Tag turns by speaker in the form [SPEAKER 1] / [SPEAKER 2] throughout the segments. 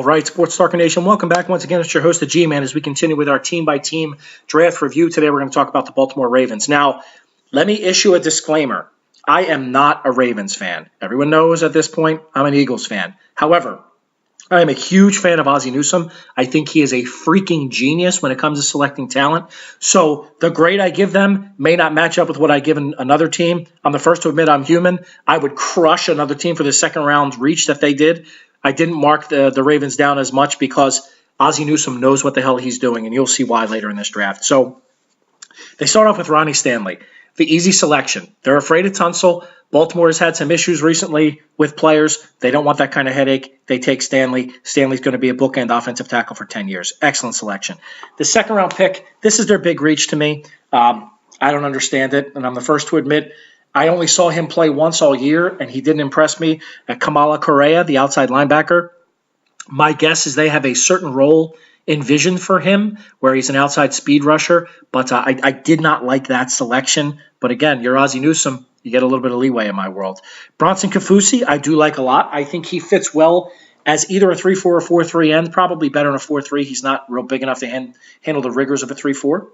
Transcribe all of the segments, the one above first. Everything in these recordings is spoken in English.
[SPEAKER 1] All right, Sports Talker Nation, welcome back once again. It's your host, the G-Man, as we continue with our team-by-team draft review. Today we're going to talk about the Baltimore Ravens. Now, let me issue a disclaimer. I am not a Ravens fan. Everyone knows at this point I'm an Eagles fan. However, I am a huge fan of Ozzie Newsome. I think he is a freaking genius when it comes to selecting talent. So the grade I give them may not match up with what I give another team. I'm the first to admit I'm human. I would crush another team for the second round reach that they did. I didn't mark the Ravens down as much because Ozzie Newsome knows what the hell he's doing, and you'll see why later in this draft. So they start off with Ronnie Stanley, the easy selection. They're afraid of Tunsil. Baltimore has had some issues recently with players. They don't want that kind of headache. They take Stanley. Stanley's going to be a bookend offensive tackle for 10 years. Excellent selection. The second round pick, this is their big reach to me. I don't understand it, and I'm the first to admit I only saw him play once all year, and he didn't impress me. Kamala Correa, the outside linebacker, my guess is they have a certain role envisioned for him where he's an outside speed rusher, but I did not like that selection. But again, you're Ozzie Newsome. You get a little bit of leeway in my world. Bronson Kafusi, I do like a lot. I think he fits well as either a 3-4 or 4-3 end, probably better in a 4-3. He's not real big enough to handle the rigors of a 3-4,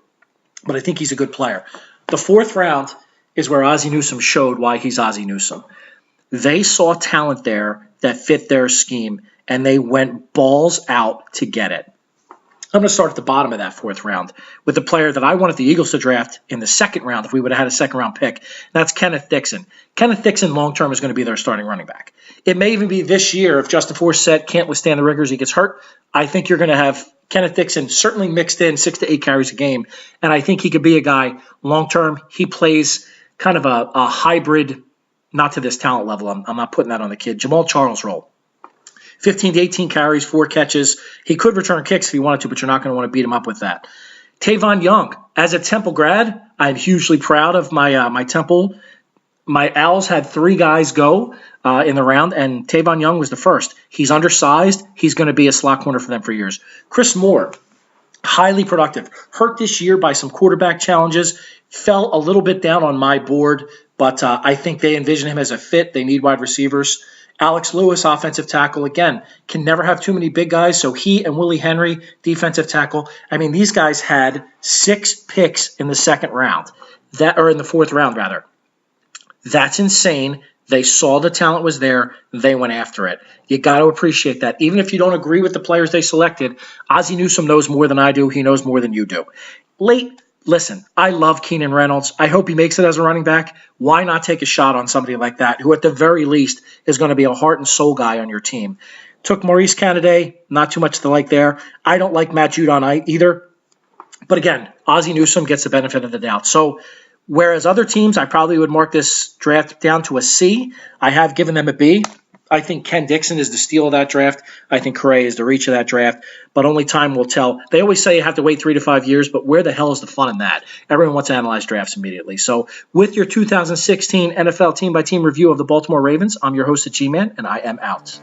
[SPEAKER 1] but I think he's a good player. The fourth round is where Ozzie Newsome showed why he's Ozzie Newsome. They saw talent there that fit their scheme, and they went balls out to get it. I'm going to start at the bottom of that fourth round with the player that I wanted the Eagles to draft in the second round if we would have had a second-round pick. That's Kenneth Dixon. Kenneth Dixon long-term is going to be their starting running back. It may even be this year if Justin Forsett can't withstand the rigors, he gets hurt. I think you're going to have Kenneth Dixon certainly mixed in 6 to 8 carries a game, and I think he could be a guy long-term. He plays kind of a hybrid, not to this talent level. I'm not putting that on the kid. Jamal Charles role. 15 to 18 carries, 4 catches. He could return kicks if he wanted to, but you're not going to want to beat him up with that. Tavon Young, as a Temple grad, I'm hugely proud of my Temple. My Owls had 3 guys go in the round, and Tavon Young was the first. He's undersized. He's going to be a slot corner for them for years. Chris Moore, highly productive. Hurt this year by some quarterback challenges. Fell a little bit down on my board, but I think they envision him as a fit. They need wide receivers. Alex Lewis, offensive tackle, again, can never have too many big guys, so he and Willie Henry, defensive tackle. I mean, these guys had 6 picks in the second round, or in the fourth round, rather. That's insane. They saw the talent was there. They went after it. You got to appreciate that. Even if you don't agree with the players they selected, Ozzie Newsome knows more than I do. He knows more than you do. Listen, I love Keenan Reynolds. I hope he makes it as a running back. Why not take a shot on somebody like that, who at the very least is going to be a heart and soul guy on your team? Took Maurice Canaday, not too much to like there. I don't like Matt Judon either. But again, Ozzie Newsome gets the benefit of the doubt. So whereas other teams, I probably would mark this draft down to a C, I have given them a B. I think Ken Dixon is the steal of that draft. I think Correa is the reach of that draft, but only time will tell. They always say you have to wait 3 to 5 years, but where the hell is the fun in that? Everyone wants to analyze drafts immediately. So with your 2016 NFL team-by-team review of the Baltimore Ravens, I'm your host, the G-Man, and I am out.